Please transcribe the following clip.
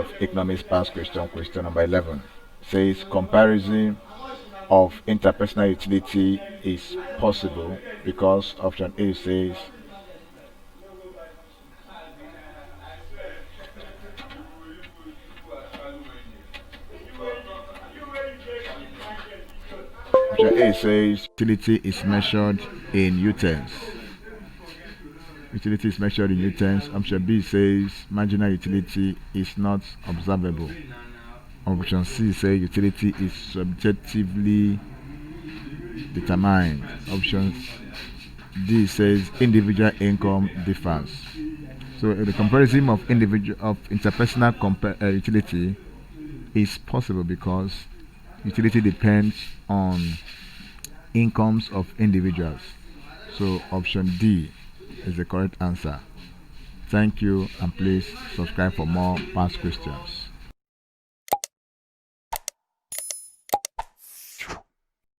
of economics past question number 11. Says comparison of interpersonal utility is possible because option A says option A says utility is measured in utens. Utility is measured in utens. Option B says marginal utility is not observable. Option C says utility is subjectively determined. Option D says individual income differs. So the comparison of interpersonal utility is possible because utility depends on incomes of individuals. So option D is the correct answer. Thank you, and please subscribe for more past questions.